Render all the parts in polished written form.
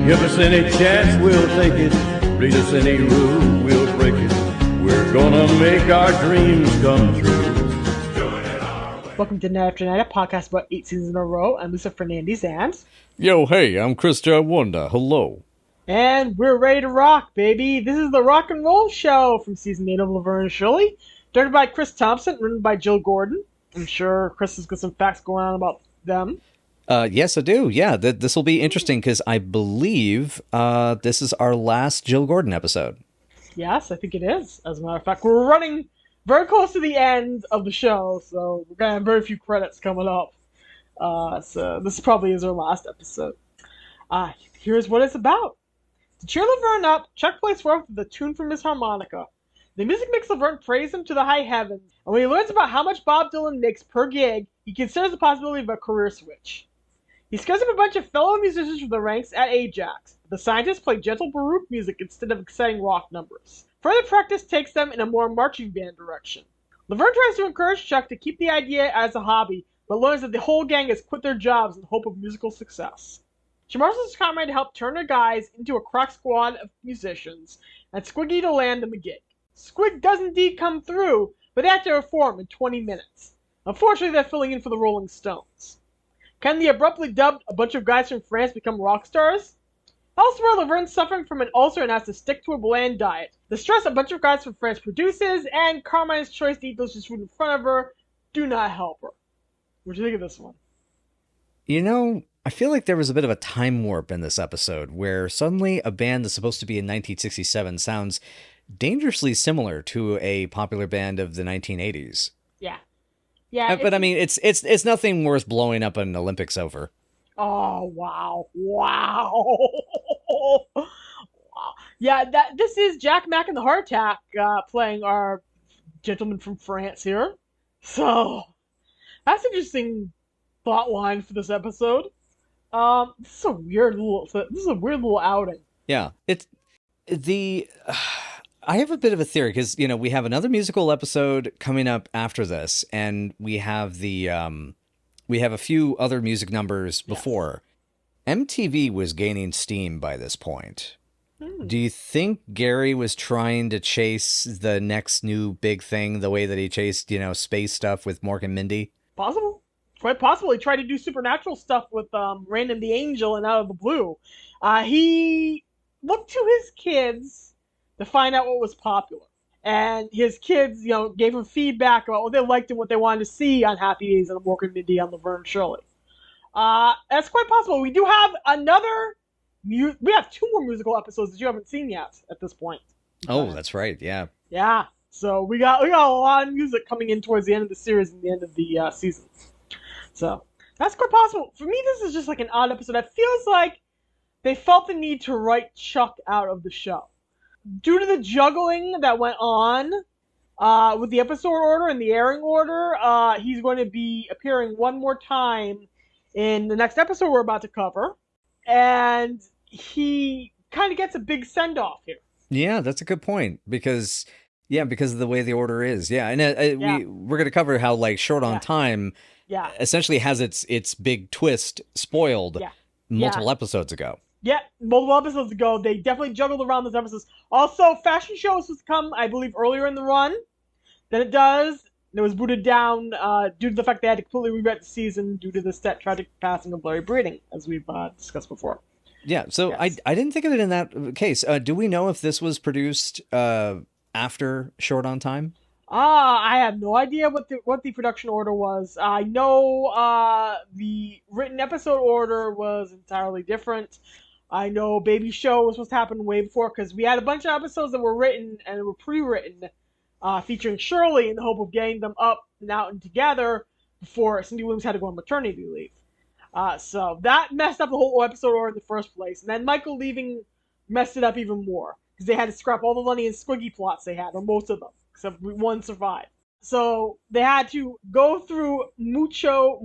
Give us any chance, we'll take it. Read us any rule, we'll break it. We're gonna make our dreams come true. Welcome to Night After Night, a podcast about 8 seasons in a row. I'm Lisa Fernandez, and... Yo, hey, I'm Christian Wanda. Hello. And we're ready to rock, baby. This is the rock and roll show from season 8 of Laverne and Shirley. Directed by Chris Thompson, written by Jill Gordon. I'm sure Chris has got some facts going on about them. Yes, I do. Yeah, this will be interesting because I believe this is our last Jill Gordon episode. Yes, I think it is. As a matter of fact, we're running very close to the end of the show, so we're going to have very few credits coming up. So this probably is our last episode. Here's what it's about. To cheer Laverne up, Chuck plays forth with a tune from his harmonica. The music makes Laverne praise him to the high heavens, and when he learns about how much Bob Dylan makes per gig, he considers the possibility of a career switch. He scouts up a bunch of fellow musicians from the ranks at Ajax. The scientists play gentle Baroque music instead of exciting rock numbers. Further practice takes them in a more marching band direction. Laverne tries to encourage Chuck to keep the idea as a hobby, but learns that the whole gang has quit their jobs in the hope of musical success. She marshals Carmine to help turn her guys into a crack squad of musicians, and Squiggy to land them a gig. Squig does indeed come through, but they have to reform in 20 minutes. Unfortunately, they're filling in for the Rolling Stones. Can the abruptly dubbed a bunch of guys from France become rock stars? Elsewhere, Laverne's suffering from an ulcer and has to stick to a bland diet. The stress a bunch of guys from France produces, and Carmine's choice to eat delicious food in front of her, do not help her. What do you think of this one? You know, I feel like there was a bit of a time warp in this episode, where suddenly a band that's supposed to be in 1967 sounds dangerously similar to a popular band of the 1980s. Yeah. Yeah, but I mean, it's nothing worth blowing up an Olympics over. Oh, wow. Wow. Yeah, this is Jack, Mack, and the Heart Attack playing our gentleman from France here. So, that's an interesting plot line for this episode. This is a weird little outing. Yeah, I have a bit of a theory because, you know, we have another musical episode coming up after this, and we have we have a few other music numbers before. Yes. MTV was gaining steam by this point. Do you think Gary was trying to chase the next new big thing the way that he chased, you know, space stuff with Mork and Mindy? Possible. Quite possible. He tried to do supernatural stuff with Random the Angel and Out of the Blue. He looked to his kids to find out what was popular. And his kids, you know, gave him feedback about what they liked and what they wanted to see on Happy Days and Mork and Mindy on Laverne and Shirley. That's quite possible. We do have we have 2 more musical episodes that you haven't seen yet at this point. Oh, that's right. Yeah. Yeah. So we got a lot of music coming in towards the end of the series and the end of the season. So that's quite possible. For me, this is just like an odd episode. It feels like they felt the need to write Chuck out of the show. Due to the juggling that went on with the episode order and the airing order, he's going to be appearing one more time in the next episode we're about to cover. And he kind of gets a big send-off here. Yeah, that's a good point. Because of the way the order is. Yeah, and we're going to cover how, like, Short on Time essentially has its big twist spoiled multiple episodes ago. Yeah, multiple episodes ago. They definitely juggled around those episodes. Also, fashion shows was come, I believe, earlier in the run than it does. It was booted down due to the fact they had to completely rewrite the season due to the tragic passing of Larry Breeding, as we've discussed before. Yeah, so yes. I didn't think of it in that case. Do we know if this was produced after Short on Time? I have no idea what the production order was. I know the written episode order was entirely different. I know Baby Show was supposed to happen way before because we had a bunch of episodes that were written and were pre-written featuring Shirley in the hope of getting them up and out and together before Cindy Williams had to go on maternity leave. So that messed up the whole episode order in the first place. And then Michael leaving messed it up even more because they had to scrap all the Lenny and Squiggy plots they had, or most of them, except one survived. So they had to go through mucho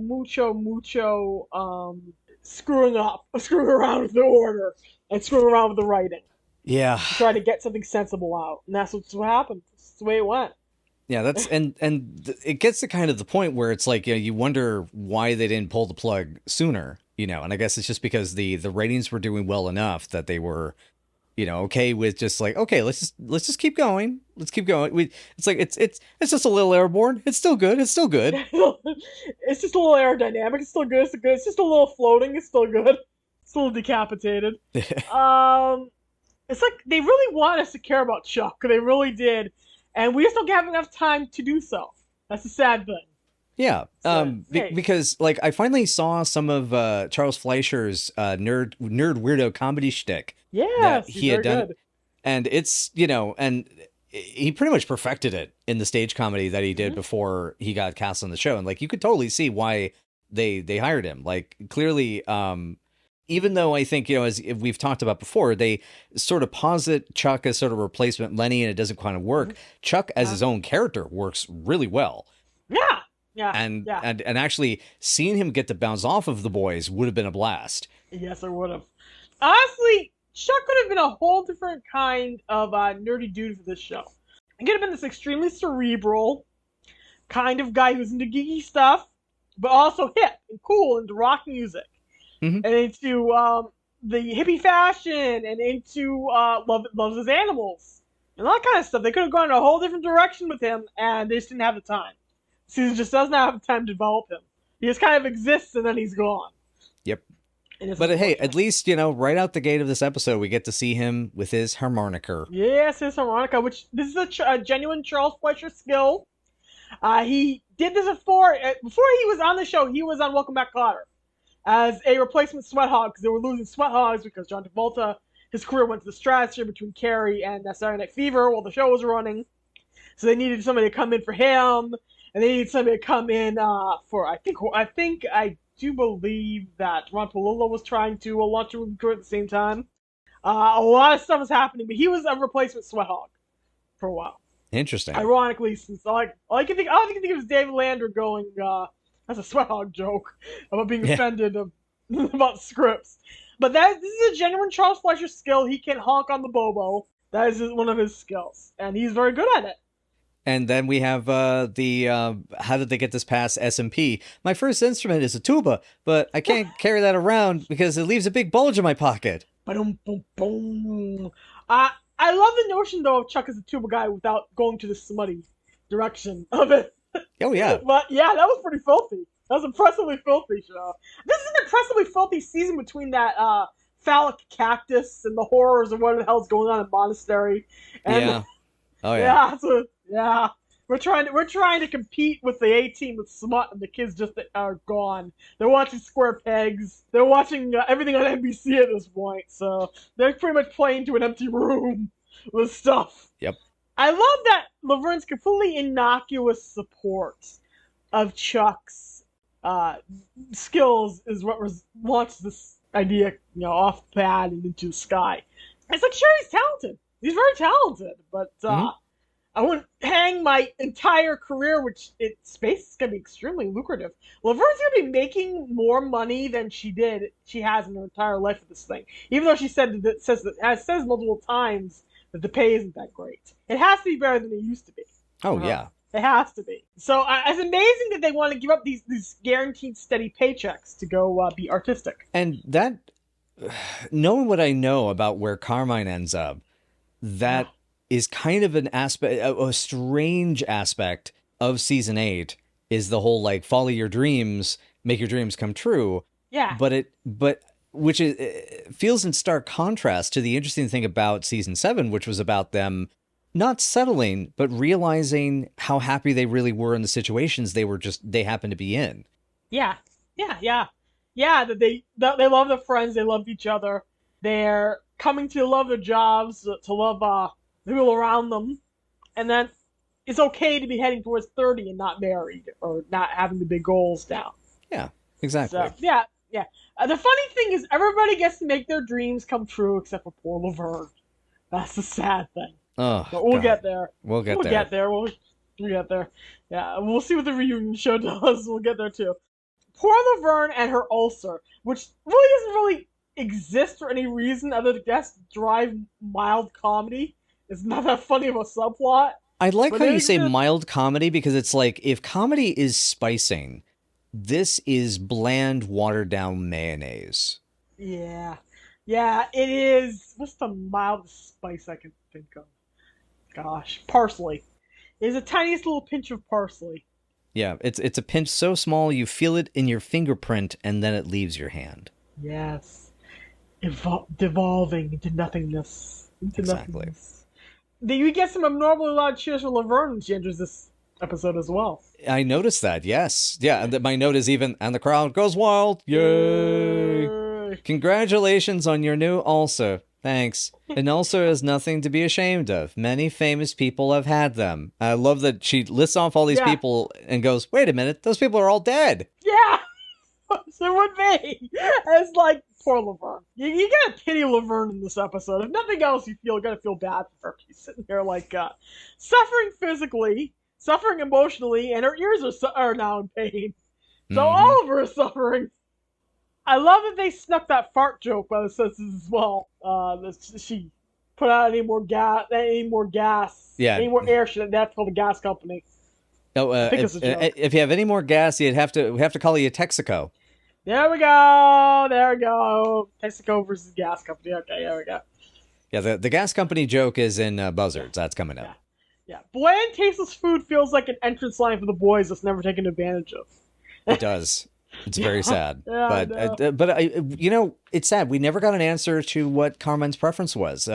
screwing around with the order and screwing around with the writing. Yeah. To try to get something sensible out. And that's what happened. That's the way it went. Yeah, that's and it gets to kind of the point where it's like, you know, you wonder why they didn't pull the plug sooner, and I guess it's just because the ratings were doing well enough that they were, okay with just like, okay, let's just keep going. Let's keep going. It's like it's just a little airborne. It's still good. It's still good. It's just a little aerodynamic. It's still good. It's still good. It's just a little floating. It's still good. It's a little decapitated. It's like they really want us to care about Chuck. They really did, and we just don't have enough time to do so. That's the sad thing. Yeah, because like I finally saw some of Charles Fleischer's nerd weirdo comedy shtick Yes, that he had done, good. and it's and he pretty much perfected it in the stage comedy that he did before he got cast on the show, and like you could totally see why they hired him. Like clearly, even though I think as we've talked about before, they sort of posit Chuck as sort of replacement Lenny, and it doesn't kind of work. Chuck as his own character works really well. Yeah. Yeah, and actually seeing him get to bounce off of the boys would have been a blast. Yes, it would have. Honestly, Chuck could have been a whole different kind of nerdy dude for this show. He could have been this extremely cerebral kind of guy who's into geeky stuff, but also hip and cool into rock music, and into the hippie fashion, and into loves his animals and all that kind of stuff. They could have gone in a whole different direction with him, and they just didn't have the time. Season just doesn't have time to develop him. He just kind of exists and then he's gone. Yep. But hey, at least, right out the gate of this episode, we get to see him with his harmonica. Yes, his harmonica, which this is a genuine Charles Fleischer skill. He did this before he was on the show. He was on Welcome Back, Kotter as a replacement Sweat Hog, because they were losing Sweat Hogs because John Travolta, his career went to the stratosphere between Carrie and Saturday Night Fever while the show was running. So they needed somebody to come in for him. And they need somebody to come in for I do believe that Ron Palillo was trying to launch a career at the same time. A lot of stuff was happening, but he was a replacement Sweat Hog for a while. Interesting. Ironically, since all I can think of is David Lander going, that's a Sweat Hog joke about being offended about scripts. But this is a genuine Charles Fleischer skill. He can honk on the bobo. That is one of his skills, and he's very good at it. And then we have how did they get this past S&P? My first instrument is a tuba, but I can't carry that around because it leaves a big bulge in my pocket. Boom, boom, boom. I love the notion, though, of Chuck as a tuba guy without going to the smutty direction of it. Oh, yeah. But, yeah, that was pretty filthy. That was impressively filthy show. This is an impressively filthy season between that phallic cactus and the horrors of what the hell's going on in Monastery. And, yeah. Oh, yeah. Yeah, we're trying to compete with the A-Team with smut, and the kids just are gone. They're watching Square Pegs. They're watching everything on NBC at this point, so they're pretty much playing to an empty room with stuff. Yep. I love that Laverne's completely innocuous support of Chuck's skills is what launched this idea, off the pad and into the sky. It's like, sure, he's talented. He's very talented, but I wouldn't hang my entire career, which space is going to be extremely lucrative. Laverne's going to be making more money than she has in her entire life with this thing. Even though she says multiple times that the pay isn't that great. It has to be better than it used to be. Oh, yeah. It has to be. So it's amazing that they want to give up these guaranteed steady paychecks to go be artistic. And that, knowing what I know about where Carmine ends up, that is kind of an aspect, a strange aspect of season 8 is the whole like follow your dreams, make your dreams come true. Yeah. But which feels in stark contrast to the interesting thing about season 7, which was about them not settling, but realizing how happy they really were in the situations they happened to be in. Yeah. That they love their friends, they love each other. They're coming to love their jobs, to love the people around them, and then it's okay to be heading towards 30 and not married or not having the big goals down. Yeah, exactly. So, yeah. The funny thing is, everybody gets to make their dreams come true except for poor Laverne. That's the sad thing. Oh, but we'll get there. We'll get there. We'll get there. Yeah, we'll see what the reunion show does. We'll get there too. Poor Laverne and her ulcer, which really doesn't really exist for any reason other than just drive mild comedy. It's not that funny of a subplot. I like how you say mild comedy, because it's like, if comedy is spicing, This is bland, watered down mayonnaise. Yeah. Yeah, it is. What's the mildest spice I can think of? Gosh, parsley. It's a tiniest little pinch of parsley. Yeah, it's a pinch so small you feel it in your fingerprint and then it leaves your hand. Yes. Devolving into nothingness. Exactly. Nothingness. We get some abnormally loud cheers for Laverne when she enters this episode as well. I noticed that, yes. Yeah, and my note is even, and the crowd goes wild. Yay! Congratulations on your new ulcer. Thanks. An ulcer is nothing to be ashamed of. Many famous people have had them. I love that she lists off all these people and goes, wait a minute, those people are all dead. Yeah! So would be. It's like, poor Laverne. You gotta pity Laverne in this episode. If nothing else, you gotta feel bad for her. She's sitting there like, suffering physically, suffering emotionally, and her ears are now in pain. So all of her is suffering. I love that they snuck that fart joke by the senses as well. She put out any more gas, any more air. She didn't have to call the gas company. Oh, if you have any more gas, we have to call you Texaco. There we go. Texaco versus gas company. Okay, there we go. Yeah, the gas company joke is in Buzzards. That's coming up. Yeah. Bland, tasteless food feels like an entrance line for the boys that's never taken advantage of. It does. It's very sad. Yeah, but it's sad. We never got an answer to what Carmine's preference was.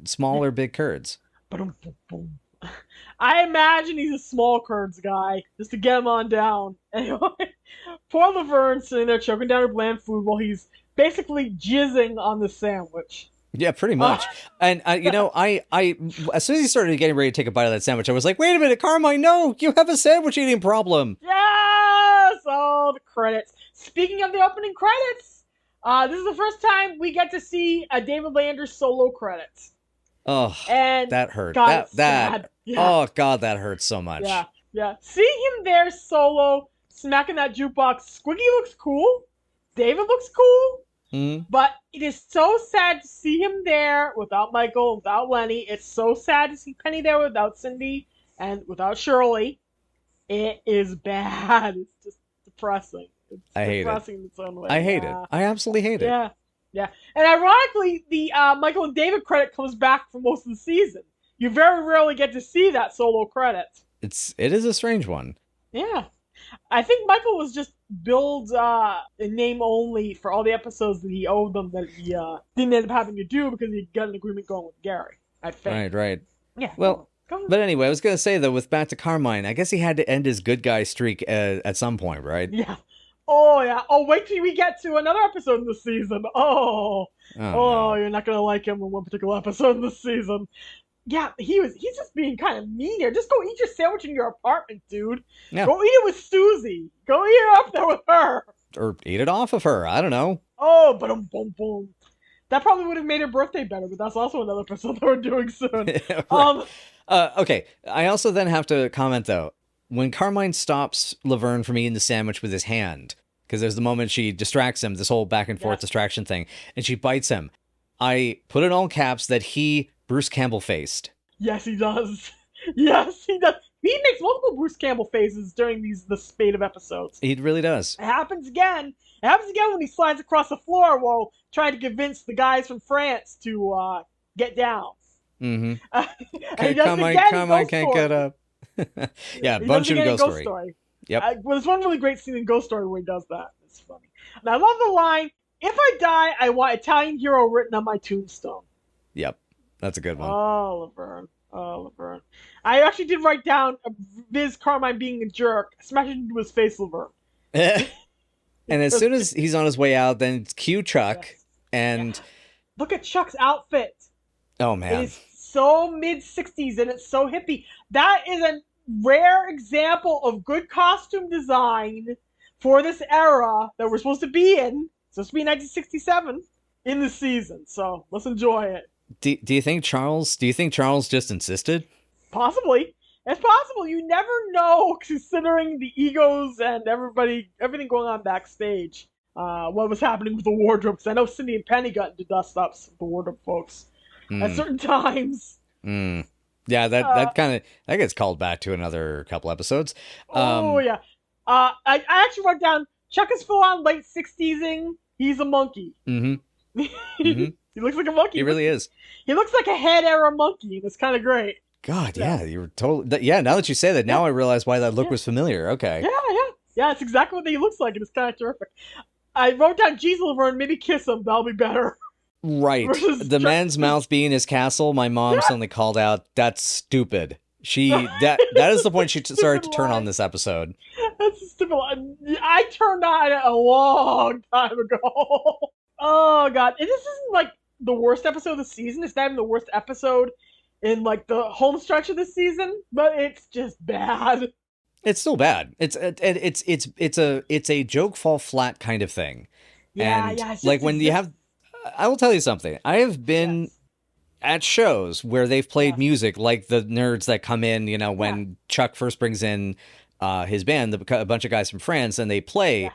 Small or big curds. Boom. I imagine he's a small curds guy, just to get him on down. Anyway, poor Laverne sitting there choking down her bland food while he's basically jizzing on the sandwich. Yeah, pretty much. And I as soon as he started getting ready to take a bite of that sandwich, I was like, wait a minute, Carmine, no, you have a sandwich eating problem. Yes! Oh, the credits. Speaking of the opening credits, this is the first time we get to see a David Landers solo credits. Oh, and that hurt. God, that oh God, that hurts so much. Yeah. Seeing him there solo, smacking that jukebox, Squiggy looks cool. David looks cool. But it is so sad to see him there without Michael, without Lenny. It's so sad to see Penny there without Cindy and without Shirley. It is bad. It's just depressing. I hate depressing in its own way. I hate it. I absolutely hate it. Yeah. And ironically, the Michael and David credit comes back for most of the season. You very rarely get to see that solo credit. It is a strange one. Yeah. I think Michael was just billed in name only for all the episodes that he owed them that he didn't end up having to do because he got an agreement going with Gary, I think. Right. Yeah. Well, but anyway, I was going to say, though, with back to Carmine, I guess he had to end his good guy streak at some point, right? Yeah. Oh, yeah. Oh, wait till we get to another episode in this season. Oh, no. You're not going to like him in one particular episode in this season. Yeah, he's just being kind of mean here. Just go eat your sandwich in your apartment, dude. Yeah. Go eat it with Susie. Go eat it up there with her. Or eat it off of her. I don't know. Oh, boom. That probably would have made her birthday better, but that's also another episode that we're doing soon. Right. Okay, I also then have to comment, though. When Carmine stops Laverne from eating the sandwich with his hand, because there's the moment she distracts him, this whole back and forth distraction thing, and she bites him, I put in all caps that Bruce Campbell faced. Yes, he does. Yes, he does. He makes multiple Bruce Campbell faces during the spate of episodes. He really does. It happens again. It happens again when he slides across the floor while trying to convince the guys from France to get down. Mm-hmm. Carmine can't get up. Yeah, a bunch of Ghost Story. Yep. There's one really great scene in Ghost Story where he does that. It's funny. And I love the line, "If I die, I want Italian hero written on my tombstone." Yep. That's a good one. Oh, Laverne. I actually did write down Viz Carmine being a jerk, smashing into his face, Laverne. And as soon as he's on his way out, then it's cue Chuck. Yes. And look at Chuck's outfit. Oh, man. It is so mid-60s and it's so hippie. That is a rare example of good costume design for this era that we're supposed to be in. It's supposed to be 1967 in the season. So let's enjoy it. Do you think Charles just insisted? Possibly. It's possible. You never know, considering the egos and everything going on backstage. What was happening with the wardrobe? Because I know Cindy and Penny got into dust-ups with the wardrobe folks at certain times. Yeah, that gets called back to another couple episodes. Yeah. I actually wrote down Chuck is full on late 60s-ing. He's a monkey. Mm-hmm. Mm-hmm. He looks like a monkey. He really is. He looks like a head era monkey, and it's kind of great. God, yeah, you were totally. Yeah, now that you say that, now I realize why that look was familiar. Okay. Yeah, it's exactly what he looks like, and it's kind of terrific. I wrote down G's Laverne, maybe kiss him, that'll be better. Right. The man's mouth being his castle, my mom suddenly called out, that's stupid. That is the point she started to turn on this episode. That's a stupid line. I turned on it a long time ago. Oh, God. And this isn't, like, the worst episode of the season. It's not even the worst episode in, like, the home stretch of the season, but it's just bad. It's still bad. It's a joke fall flat kind of thing. Yeah, and yeah. Like when you have, I will tell you something. I have been at shows where they've played music, like the nerds that come in. You know, when Chuck first brings in his band, a bunch of guys from France, and they play. Yeah.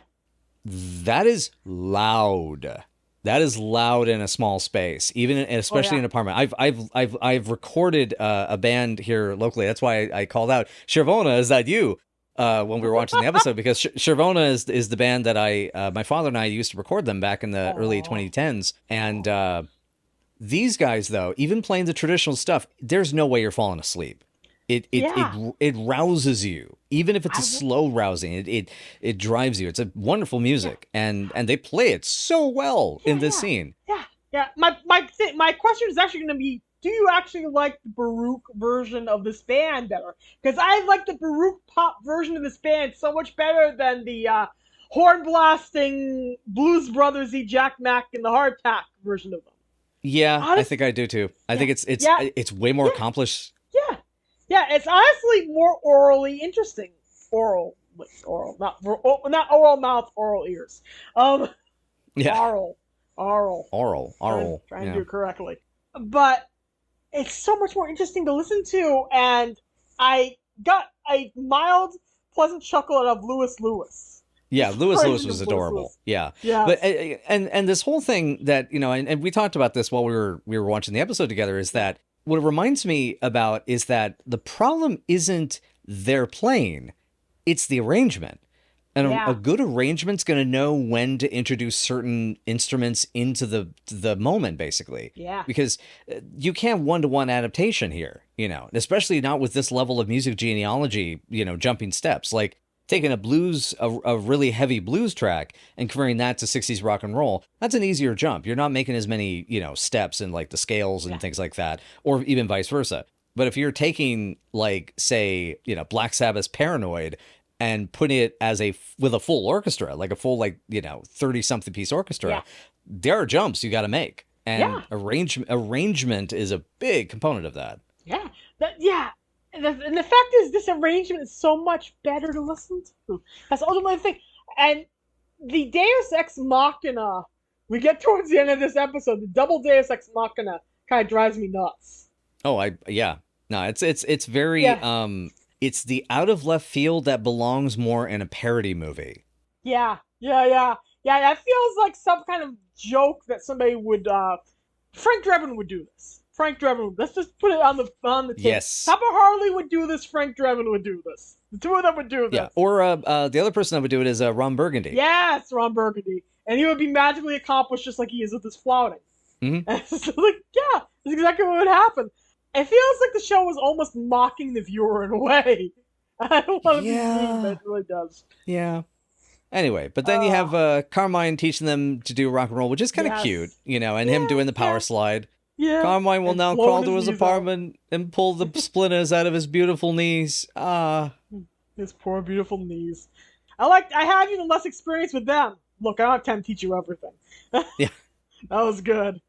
That is loud. That is loud in a small space, especially in an apartment. I've recorded a band here locally. That's why I called out Shervona. Is that you? When we were watching the episode, because Shervona is the band that my father and I used to record them back in the early 2010s. And these guys, though, even playing the traditional stuff, there's no way you're falling asleep. It rouses you, even if it's a slow rousing. It drives you. It's a wonderful music, and they play it so well in this scene. Yeah. My question is actually going to be: do you actually like the Baroque version of this band better? Because I like the Baroque pop version of this band so much better than the horn blasting Blues Brothers-y Jack Mack and the Hard Tack version of them. Yeah, I think I do too. I think it's way more accomplished. Yeah, it's honestly more orally interesting. Oral, not oral mouth, oral ears. Oral. Trying to do it correctly. But it's so much more interesting to listen to, and I got a mild, pleasant chuckle out of Lewis. Yeah, Lewis was adorable. Yeah. But and this whole thing that, you know, and we talked about this while we were watching the episode together, is that what it reminds me about is that the problem isn't their playing, it's the arrangement. And a good arrangement's going to know when to introduce certain instruments into the moment, basically. Yeah. Because you can't one-to-one adaptation here, you know, especially not with this level of music genealogy, you know, jumping steps. Like taking a really heavy blues track and converting that to 60s rock and roll, that's an easier jump. You're not making as many, you know, steps and like the scales and things like that, or even vice versa. But if you're taking, like, say, you know, Black Sabbath's Paranoid and putting it with a full orchestra, like a full, like, you know, 30-something piece orchestra, there are jumps you got to make. And arrangement is a big component of that. And the fact is, this arrangement is so much better to listen to. That's ultimately the thing. And the Deus Ex Machina, we get towards the end of this episode, the double Deus Ex Machina kind of drives me nuts. Oh, no, it's very, it's the out of left field that belongs more in a parody movie. Yeah, that feels like some kind of joke that somebody would, Frank Drebin would do this. Frank Drebin, let's just put it on the table. Yes. Papa Harley would do this, Frank Drebin would do this. The two of them would do this. Yeah, or the other person that would do it is Ron Burgundy. Yes, Ron Burgundy. And he would be magically accomplished just like he is with his flouting. Mm-hmm. And it's like, that's exactly what would happen. It feels like the show was almost mocking the viewer in a way. I don't want to be mean, but it really does. Yeah. Anyway, but then you have Carmine teaching them to do rock and roll, which is kind of cute, you know, and him doing the power slide. Yeah. Carmine will now crawl to his apartment and pull the splinters out of his beautiful knees. His poor beautiful knees. I have even less experience with them. Look, I don't have time to teach you everything. Yeah. That was good.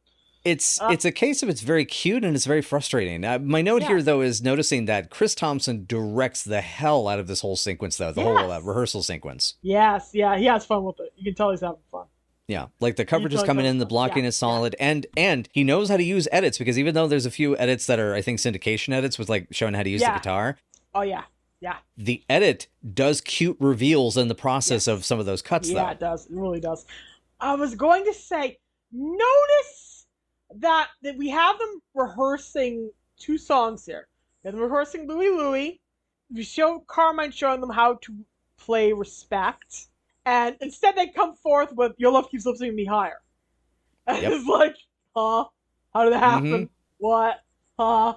It's a case of it's very cute and it's very frustrating. My note here, though, is noticing that Chris Thompson directs the hell out of this whole sequence, though, the whole rehearsal sequence. Yes, he has fun with it. You can tell he's having fun. Yeah, like the coverage is coming in, the blocking is solid, and he knows how to use edits, because even though there's a few edits that are, I think, syndication edits with like showing how to use the guitar. Oh, yeah. The edit does cute reveals in the process of some of those cuts, though. Yeah, it does. It really does. I was going to say, notice that we have them rehearsing two songs here. They're rehearsing Louie Louie. We show Carmine showing them how to play respect, and instead they come forth with "Your love keeps lifting me higher." And Yep. it's like, huh? How did that happen? Mm-hmm. What? Huh?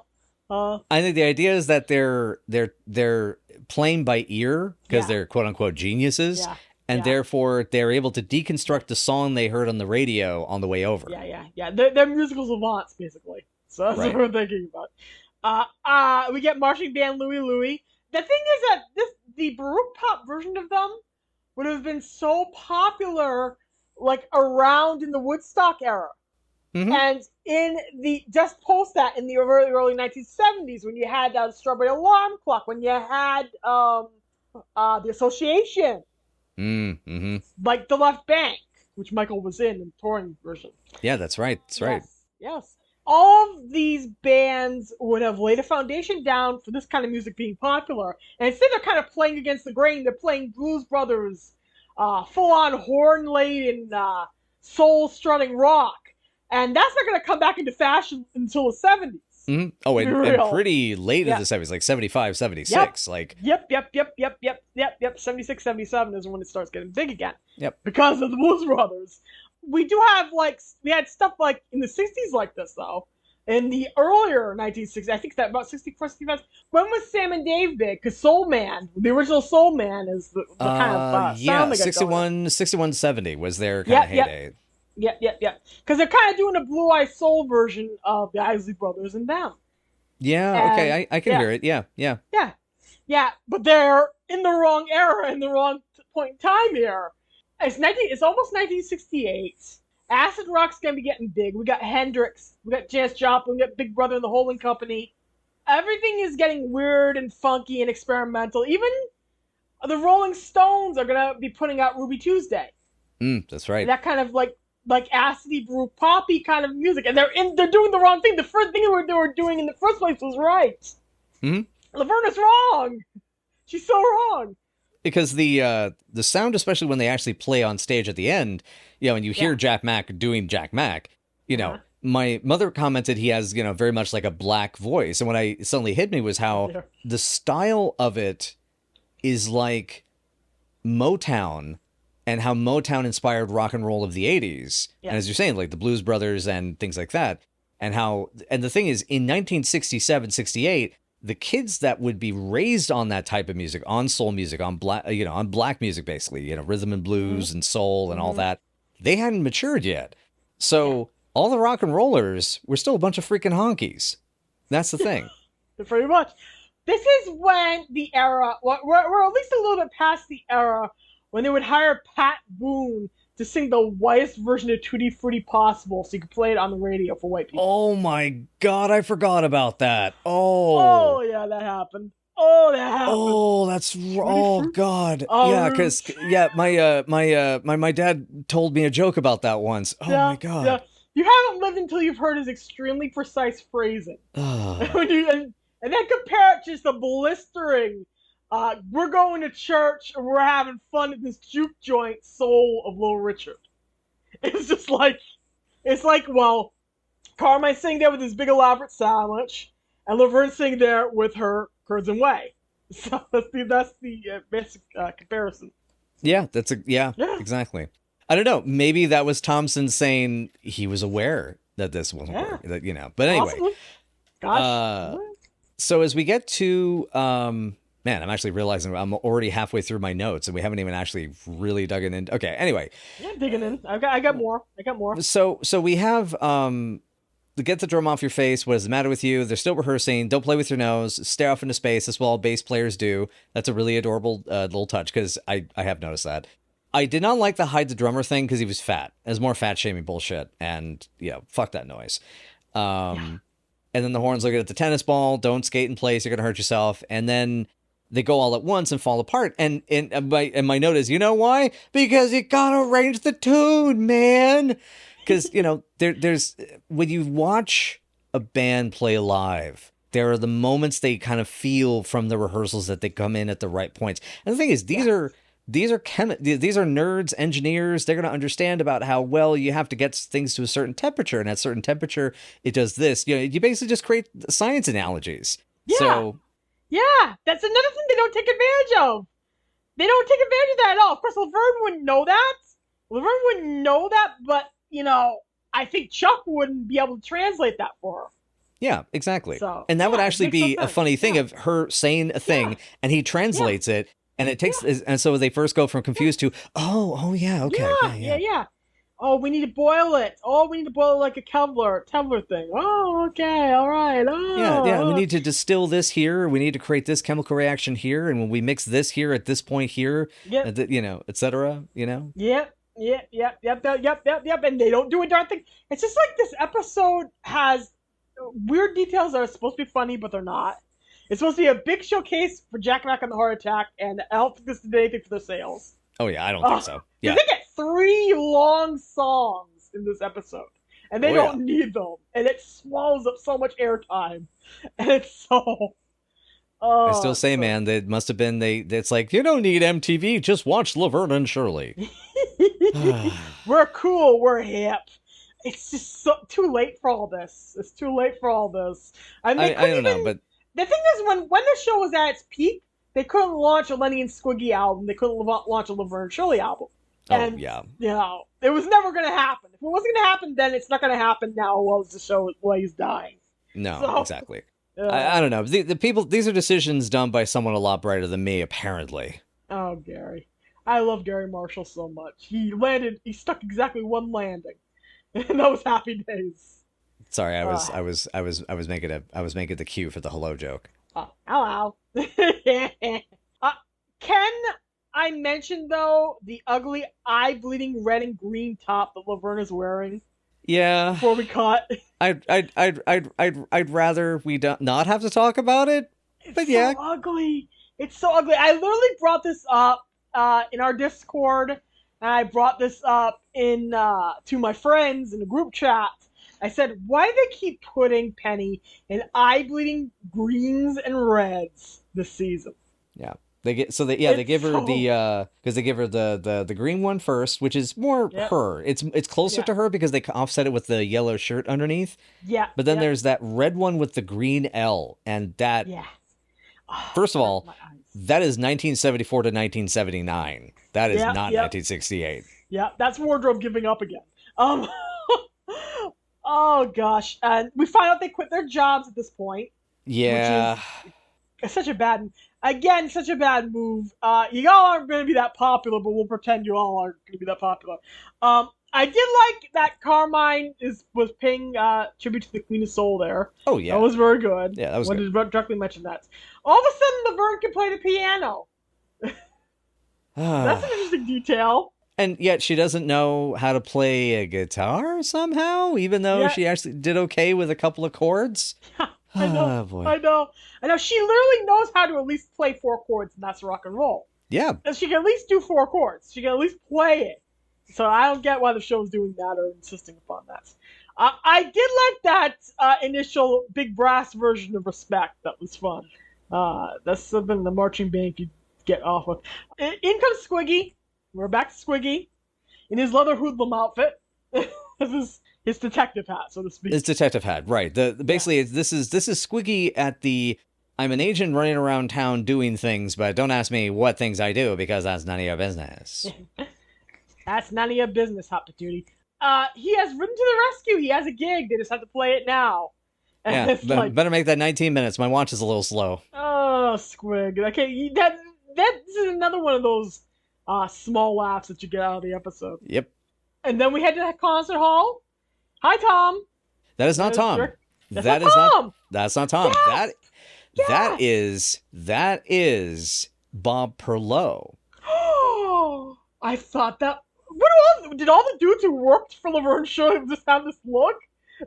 Huh? I think the idea is that they're playing by ear because Yeah. they're quote unquote geniuses, Yeah. and Yeah. therefore they're able to deconstruct the song they heard on the radio on the way over. Yeah. They're musical savants, basically. So that's Right. what we're thinking about. We get marching band Louie Louie. The thing is that the Baroque pop version of them would have been so popular, like around in the Woodstock era. Mm-hmm. And in the just post that in the early 1970s, when you had Strawberry Alarm Clock, when you had the Association, Mm-hmm. like the Left Bank, which Michael was in the touring version. Yeah, that's right. That's right. Yes. All of these bands would have laid a foundation down for this kind of music being popular, and instead they're kind of playing against the grain. They're playing Blues Brothers, full-on horn-laden, soul-strutting rock. And that's not going to come back into fashion until the 70s. Mm-hmm. Oh, and pretty late in the 70s, like 75, 76. Yep. Like, Yep. 76, 77 is when it starts getting big again. Yep. Because of the Blues Brothers. We had stuff like in the 60s like this, though. In the earlier 1960s, I think that about 64, 65. When was Sam and Dave big? Because Soul Man, the original Soul Man, is the kind of sound they got 61, 70 was their kind of heyday. Yep. Because they're kind of doing a Blue Eye Soul version of the Isley Brothers and them. Yeah, okay, I can hear it. Yeah. But they're in the wrong era, in the wrong point in time here. It's almost 1968. Acid rock's gonna be getting big. We got Hendrix, we got Janis Joplin, we got Big Brother and the Holding Company. Everything is getting weird and funky and experimental. Even the Rolling Stones are gonna be putting out Ruby Tuesday. That's right. That kind of like acidy, Baroque, poppy kind of music, and they're doing the wrong thing. The first thing they were doing in the first place was right. Mm-hmm. Laverne is wrong. She's so wrong. Because the sound, especially when they actually play on stage at the end, and you hear Jack Mack doing Jack Mack, my mother commented he has, very much like a black voice. And what it suddenly hit me was how the style of it is like Motown, and how Motown inspired rock and roll of the 80s. Yeah. And as you're saying, like the Blues Brothers and things like that. And the thing is, in 1967, 68, the kids that would be raised on that type of music, on soul music, on black music, basically, rhythm and blues and soul and all that, they hadn't matured yet. So all the rock and rollers were still a bunch of freaking honkies. That's the thing. Pretty much. This is when the era, we're at least a little bit past the era when they would hire Pat Boone to sing the whitest version of Tutti Frutti possible so you could play it on the radio for white people. Oh my God, I forgot about that. Oh yeah, that happened. Oh, that's God. Yeah, because my dad told me a joke about that once. Oh my God. Yeah. You haven't lived until you've heard his extremely precise phrasing. and then compare it to the blistering, we're going to church and we're having fun at this juke joint soul of Little Richard. It's just like, well, Carmine's sitting there with his big elaborate sandwich, and Laverne's sitting there with her curds and whey. So that's the basic comparison. Yeah, exactly. I don't know. Maybe that was Thompson saying he was aware that this wasn't working. But anyway. Possibly. Gosh. So as we get to man, I'm actually realizing I'm already halfway through my notes and we haven't even actually really dug in. Okay, anyway. Yeah, digging in. I got more. So we have get the drum off your face. What is the matter with you? They're still rehearsing. Don't play with your nose. Stare off into space. That's what all bass players do. That's a really adorable little touch because I have noticed that. I did not like the hide the drummer thing because he was fat. It was more fat shaming bullshit. And fuck that noise. And then the horns looking at the tennis ball. Don't skate in place. You're going to hurt yourself. And then they go all at once and fall apart. And my note is, you know why? Because you gotta arrange the tune, man. Because, there's when you watch a band play live, there are the moments they kind of feel from the rehearsals that they come in at the right points. And the thing is, these are nerds, engineers. They're going to understand about how well you have to get things to a certain temperature. And at a certain temperature, it does this. You basically just create science analogies. Yeah. So, yeah, that's another thing they don't take advantage of. they don't take advantage of that at all. Of course, Laverne wouldn't know that. But, I think Chuck wouldn't be able to translate that for her. Yeah, exactly. So, and that would yeah, actually makes no be a sense. funny thing Yeah. of her saying a thing Yeah. and he translates it and it takes and so they first go from confused to yeah, okay, Yeah. Oh, we need to boil it. Oh, we need to boil it like a Kevlar thing. Oh, okay, all right. Yeah, we Oh, need to distill this here. We need to create this chemical reaction here. And when we mix this here at this point here, Yep. et cetera, Yep. And they don't do a darn thing. It's just like this episode has weird details that are supposed to be funny, but they're not. It's supposed to be a big showcase for Jack Mack and the Heart Attack, and I don't think this did anything for their sales. Oh, yeah, I don't think so. Yeah. They get 3 long songs in this episode, and they don't need them, and it swallows up so much airtime, and it's so... I still say, man, that must have been, it's like, you don't need MTV, just watch Laverne and Shirley. We're cool, we're hip. It's just too late for all this. It's too late for all this. I don't know, but... The thing is, when the show was at its peak, they couldn't launch a Lenny and Squiggy album. They couldn't launch a Laverne and Shirley album. And, it was never going to happen. If it wasn't going to happen then, it's not going to happen now while the show is dying. No, exactly. I don't know. The people, these are decisions done by someone a lot brighter than me, apparently. Oh, Gary. I love Gary Marshall so much. He stuck exactly one landing. And that was Happy Days. Sorry, I was making the cue for the hello joke. Hello. Can I mention though the ugly eye-bleeding red and green top that Laverne is wearing? Yeah. Before we cut. I'd rather we not have to talk about it. But yeah. So ugly. It's so ugly. I literally brought this up in our Discord, and I brought this up in to my friends in the group chat. I said, why do they keep putting Penny in eye-bleeding greens and reds this season? Yeah. They give her because they give her the green one first, which is more her. It's closer to her because they offset it with the yellow shirt underneath. Yeah. But then there's that red one with the green L, and that. Yeah. First of all, that is 1974 to 1979. That is not 1968. Yeah, that's wardrobe giving up again. Oh gosh, and we find out they quit their jobs at this point. Yeah. Which is such a bad move. You all aren't going to be that popular, but we'll pretend you all aren't going to be that popular. I did like that Carmine was paying tribute to the Queen of Soul there. Oh yeah, that was very good. Yeah, that was good. Wanted to directly mention that. All of a sudden, Laverne can play the piano. That's an interesting detail. And yet she doesn't know how to play a guitar somehow, even though she actually did okay with a couple of chords. I know. Oh, boy. I know. She literally knows how to at least play 4 chords, and that's rock and roll. Yeah. And she can at least do 4 chords. She can at least play it. So I don't get why the show's doing that or insisting upon that. I did like that initial big brass version of Respect. That was fun. That's something the marching band could get off with. In comes Squiggy. We're back to Squiggy in his leather hoodlum outfit. This is his detective hat, so to speak. His detective hat, right? Basically, this is Squiggy at the. I'm an agent running around town doing things, but don't ask me what things I do because that's none of your business. That's none of your business, Hot Patootie. He has ridden to the rescue. He has a gig. They just have to play it now. Yeah, better make that 19 minutes. My watch is a little slow. Oh, Squig. Okay, this is another one of those small laughs that you get out of the episode. Yep. And then we head to that concert hall. Hi, Tom. That is not Tom. That's not Tom. That's not Tom. Yes. That is Bob Perlow. Oh, I thought that. Did all the dudes who worked for Laverne Show just have this look?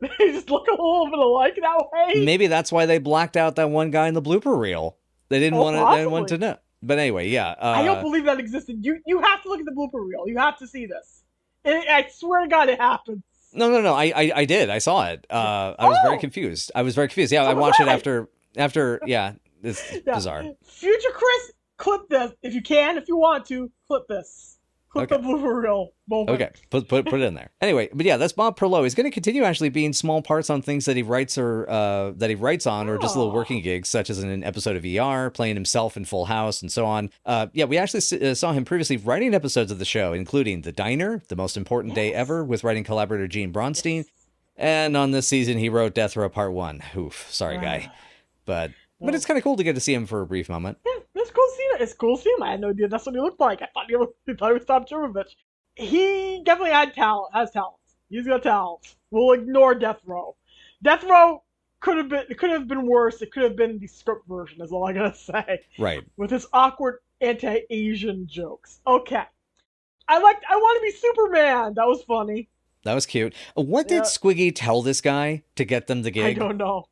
They just look a little bit alike that way. Maybe that's why they blacked out that one guy in the blooper reel. They didn't want to know. But anyway, yeah. I don't believe that existed. You have to look at the blooper reel. You have to see this. I swear to God, it happened. No. I did. I saw it. I was very confused. Yeah, I watched it after. Yeah, it's bizarre. Future Chris, clip this if you can. If you want to, clip this. Put the blooper reel moment. Okay, put it in there. Anyway, but yeah, that's Bob Perlow. He's going to continue actually being small parts on things that he writes or or just little working gigs, such as in an episode of ER, playing himself in Full House, and so on. Yeah, we actually saw him previously writing episodes of the show, including The Diner, The Most Important Day Ever, with writing collaborator Gene Bronstein. And on this season, he wrote Death Row Part 1. Oof, sorry, guy. But it's kind of cool to get to see him for a brief moment. Yeah, it's cool seeing it. It's cool seeing him. I had no idea that's what he looked like. I thought he was Tom Trbovich. He definitely has talent. He's got talent. We'll ignore Death Row. Death Row could have been worse. It could have been the script version, is all I gotta say. Right. With his awkward anti-Asian jokes. Okay. I Want to Be Superman. That was funny. That was cute. What did Squiggy tell this guy to get them the gig? I don't know.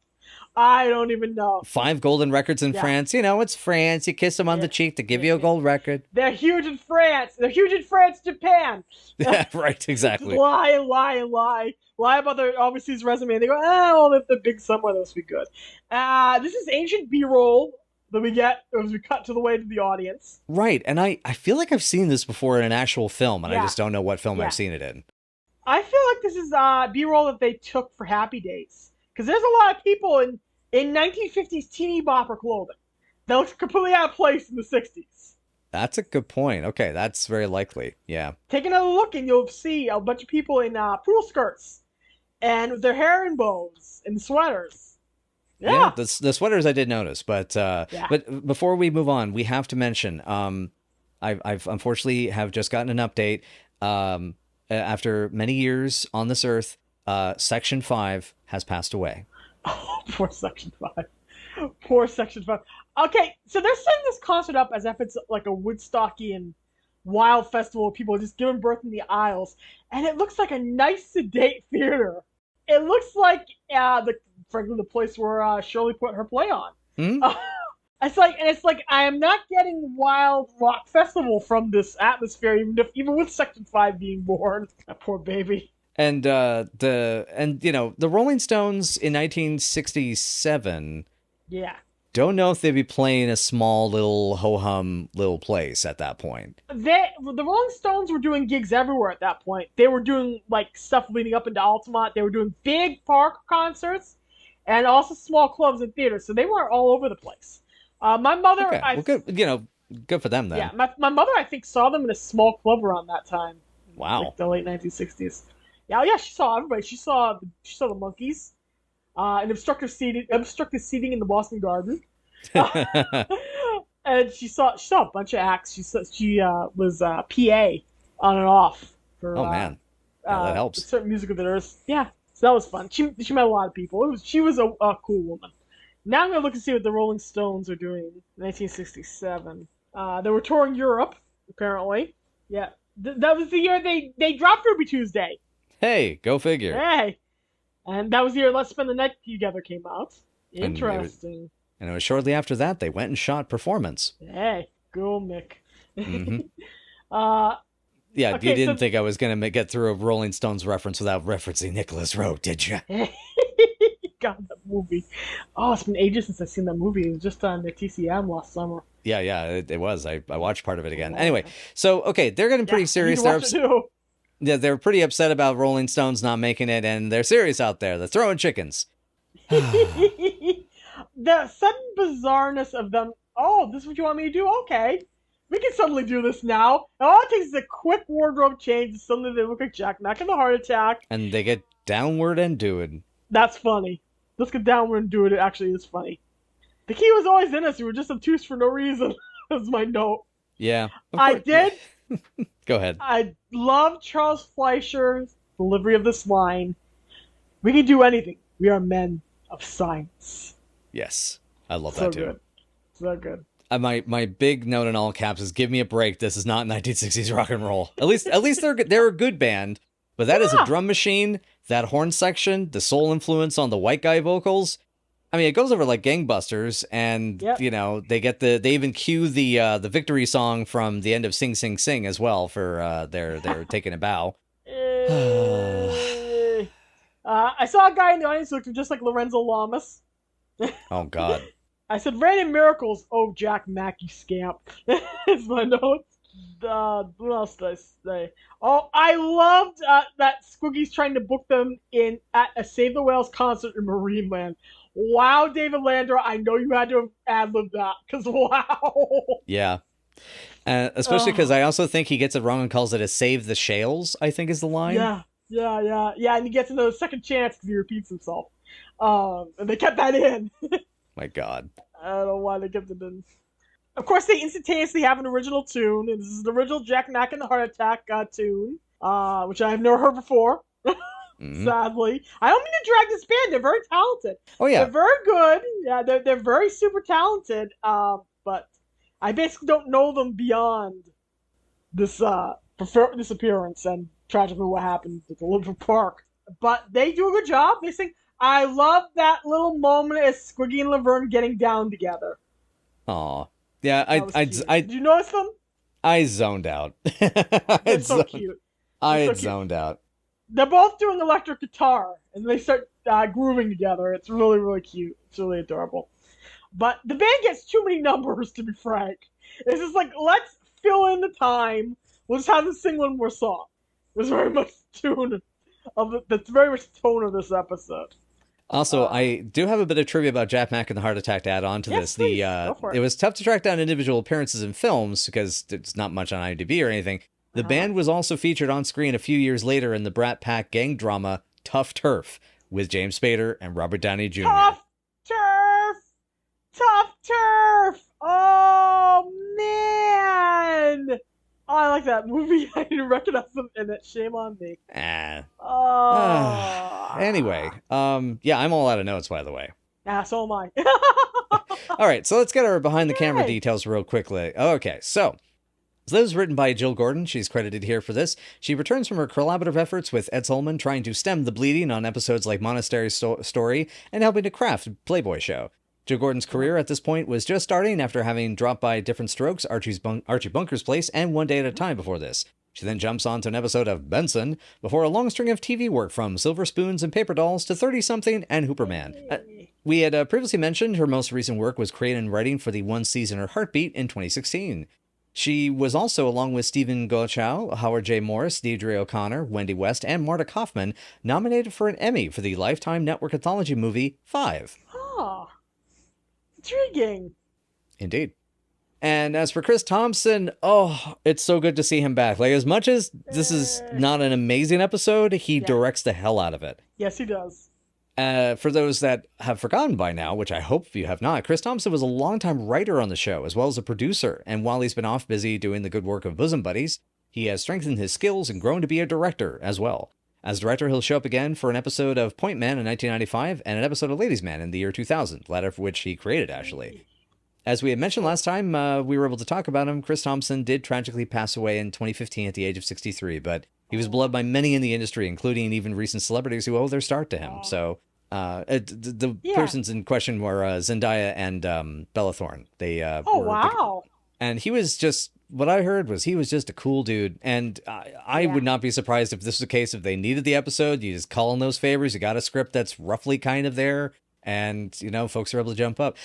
I don't even know. 5 golden records in France. You know, it's France. You kiss them on the cheek to give you a gold record. They're huge in France. They're huge in France, Japan. Yeah, right, exactly. Lie about their, obviously, his resume. They go, well, if they're big somewhere, this will be good. This is ancient B-roll that we get as we cut to the way to the audience. Right, and I feel like I've seen this before in an actual film, and I just don't know what film I've seen it in. I feel like this is B-roll that they took for Happy Days. Because there's a lot of people in 1950s teeny bopper clothing that looks completely out of place in the 60s. That's a good point. Okay, that's very likely. Yeah. Take another look and you'll see a bunch of people in poodle skirts and with their hair in bows and sweaters. Yeah, the sweaters I did notice, but before we move on, we have to mention I've unfortunately have just gotten an update after many years on this earth. Section 5 has passed away. Oh, poor Section 5. Poor Section 5. Okay, so they're setting this concert up as if it's like a Woodstockian wild festival of people just giving birth in the aisles. And it looks like a nice, sedate theater. It looks like frankly the place where Shirley put her play on. It's like I am not getting wild rock festival from this atmosphere, even with Section 5 being born. That poor baby. And the Rolling Stones in 1967. Yeah. Don't know if they'd be playing a small little ho-hum little place at that point. The Rolling Stones were doing gigs everywhere at that point. They were doing like stuff leading up into Altamont. They were doing big park concerts and also small clubs and theaters. So they were all over the place. My mother, good for them then. Yeah, my mother, I think, saw them in a small club around that time. Wow. Like the late 1960s. Yeah, she saw everybody. She saw the Monkees, and obstructive seating in the Boston Garden, and she saw a bunch of acts. She was PA on and off for. Oh man, that helps. Certain musical theaters. Yeah, so that was fun. She met a lot of people. She was a cool woman. Now I'm gonna look and see what the Rolling Stones are doing in 1967. They were touring Europe, apparently. Yeah, that was the year they dropped Ruby Tuesday. Hey, go figure. Hey, and that was the year Let's Spend the Night Together came out. Interesting. And it was shortly after that they went and shot Performance. Hey, go Mick. Mm-hmm. Yeah, you didn't think I was going to get through a Rolling Stones reference without referencing Nicholas Rowe, did you? God, that movie. Oh, it's been ages since I've seen that movie. It was just on the TCM last summer. Yeah, it was. I watched part of it again. Anyway, so, okay, they're getting pretty serious. They're pretty upset about Rolling Stones not making it, and they're serious out there. They're throwing chickens. The sudden bizarreness of them. Oh, this is what you want me to do? Okay. We can suddenly do this now. And all it takes is a quick wardrobe change, and suddenly they look like Jack Mack in the Heart Attack. And they get downward and do it. That's funny. Let's get downward and do it. It actually is funny. The key was always in us. We were just obtuse for no reason. That's my note. Yeah. I did. Go ahead. I love Charles Fleischer's delivery of this line. We can do anything. We are men of science. Yes. I love that too. Good. So good. My big note in all caps is give me a break. This is not 1960s rock and roll. At least they're a good band, but that is a drum machine, that horn section, the soul influence on the white guy vocals. I mean, it goes over like gangbusters, and they even cue the victory song from the end of Sing Sing Sing as well for their taking a bow. I saw a guy in the audience who looked just like Lorenzo Lamas. Oh God. I said, Random Miracles. Oh, Jack Mack, you scamp. It's my note. What else did I say? Oh, I loved that Squiggy's trying to book them in at a Save the Whales concert in Marineland. Wow, David Landor, I know you had to have ad-libbed that, because wow. Yeah. Especially because I also think he gets it wrong and calls it a save the shales, I think is the line. Yeah, and he gets another second chance because he repeats himself. And they kept that in. My God. I don't know why they kept it in. Of course, they instantaneously have an original tune, and this is the original Jack Mack and the Heart Attack tune, which I have never heard before. Sadly, I don't mean to drag this band. They're very talented. Oh yeah, they're very good. Yeah, they're very super talented. But I basically don't know them beyond this this appearance and tragically what happened at the Olympic Park. But they do a good job. They sing. I love that little moment as Squiggy and Laverne getting down together. Aw. Yeah, Did you notice them? I zoned out. It's so cute. I zoned out. They're both doing electric guitar, and they start grooving together. It's really, really cute. It's really adorable. But the band gets too many numbers, to be frank. It's just like, let's fill in the time. We'll just have them sing one more song. There's very much tune that's very much the tone of this episode. Also, I do have a bit of trivia about Jack Mack and the Heart Attack to add on to this. Please, go for it. It was tough to track down individual appearances in films because it's not much on IMDb or anything. The band was also featured on screen a few years later in the Brat Pack gang drama Tough Turf with James Spader and Robert Downey Jr. Tough Turf! Tough Turf! Oh, man! Oh, I like that movie. I didn't recognize them in it. Shame on me. Anyway, yeah, I'm all out of notes, by the way. Yeah, so am I. All right, so let's get our behind-the-camera details real quickly. Okay, so this was written by Jill Gordon. She's credited here for this. She returns from her collaborative efforts with Ed Solomon trying to stem the bleeding on episodes like Monastery Story and helping to craft Playboy Show. Jill Gordon's career at this point was just starting after having dropped by Different Strokes, Archie Bunker's Place, and One Day at a Time before this. She then jumps onto an episode of Benson before a long string of TV work from Silver Spoons and Paper Dolls to 30-something and Hooperman. We had previously mentioned her most recent work was created and writing for the one season of Heartbeat in 2016. She was also, along with Stephen Gochow, Howard J. Morris, Deidre O'Connor, Wendy West, and Marta Kaufman, nominated for an Emmy for the Lifetime Network anthology movie 5. Oh, intriguing. Indeed. And as for Chris Thompson, oh, it's so good to see him back. Like, as much as this is not an amazing episode, he directs the hell out of it. Yes, he does. For those that have forgotten by now, which I hope you have not, Chris Thompson was a longtime writer on the show, as well as a producer. And while he's been off busy doing the good work of Bosom Buddies, he has strengthened his skills and grown to be a director as well. As director, he'll show up again for an episode of Point Man in 1995 and an episode of Ladies Man in the year 2000, latter of which he created, actually. As we had mentioned last time we were able to talk about him, Chris Thompson did tragically pass away in 2015 at the age of 63, but he was beloved by many in the industry, including even recent celebrities who owe their start to him. So the persons in question were Zendaya and Bella Thorne. They wow. And he was just, what I heard was he was just a cool dude. And I would not be surprised if this was the case. If they needed the episode, you just call in those favors. You got a script that's roughly kind of there. And, you know, folks are able to jump up.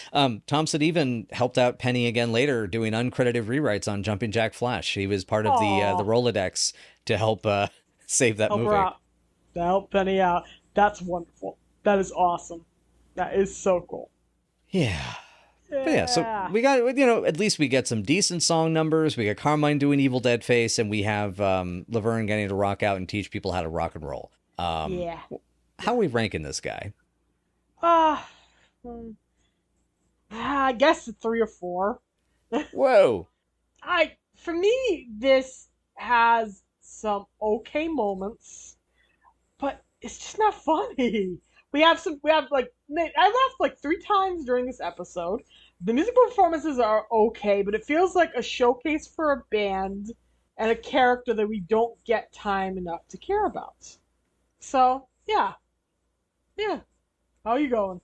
Thompson even helped out Penny again later doing uncredited rewrites on Jumping Jack Flash. He was part of the Rolodex to help save that movie. To help Penny out. That's wonderful. That is awesome. That is so cool. Yeah. But yeah, so we got, you know, at least we get some decent song numbers. We got Carmine doing Evil Dead Face, and we have Laverne getting to rock out and teach people how to rock and roll. How are we ranking this guy? I guess a 3 or 4. Whoa. For me, this has some okay moments, but it's just not funny. I laughed like 3 times during this episode. The music performances are okay, but it feels like a showcase for a band and a character that we don't get time enough to care about. So, yeah. How are you going?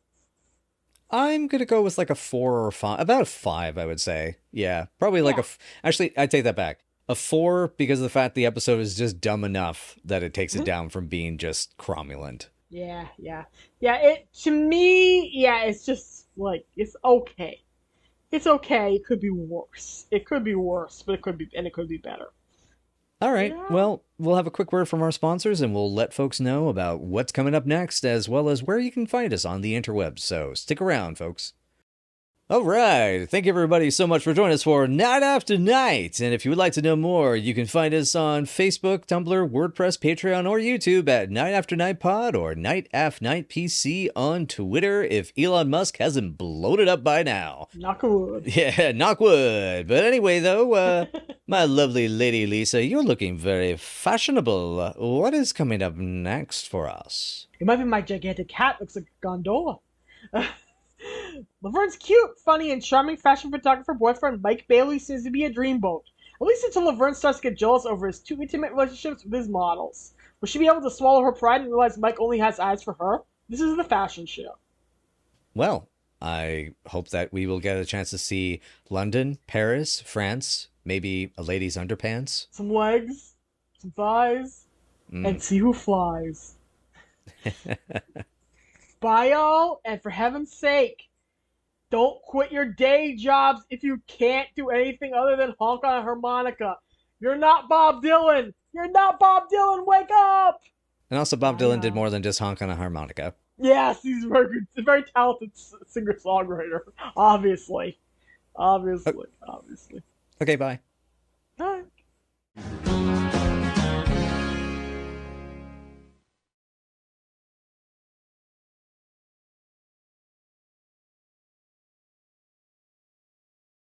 I'm going to go with like a 4 or 5, about a 5, I would say. Yeah, probably like actually, I take that back. A 4 because of the fact the episode is just dumb enough that it takes it down from being just cromulent. Yeah, to me, it's just like, it's okay. It's okay. It could be worse. It could be worse, but it could be better. All right. Yeah. Well, we'll have a quick word from our sponsors and we'll let folks know about what's coming up next, as well as where you can find us on the interwebs. So stick around, folks. All right. Thank you, everybody, so much for joining us for Night After Night. And if you would like to know more, you can find us on Facebook, Tumblr, WordPress, Patreon, or YouTube at Night After Night Pod or Night Af Night PC on Twitter if Elon Musk hasn't blown it up by now. Knock wood. Yeah, knock wood. But anyway, though, my lovely Lady Lisa, you're looking very fashionable. What is coming up next for us? It might be my gigantic cat. Looks like a gondola. Laverne's cute, funny, and charming fashion photographer boyfriend Mike Bailey seems to be a dreamboat. At least until Laverne starts to get jealous over his too intimate relationships with his models. Will she be able to swallow her pride and realize Mike only has eyes for her? This is the fashion show. Well, I hope that we will get a chance to see London, Paris, France, maybe a lady's underpants. Some legs, some thighs, and see who flies. Bye, y'all, and for heaven's sake, don't quit your day jobs if you can't do anything other than honk on a harmonica. You're not Bob Dylan. You're not Bob Dylan. Wake up! And also, Bob Dylan did more than just honk on a harmonica. Yes, he's very good. A very talented singer-songwriter. Obviously. Okay, bye.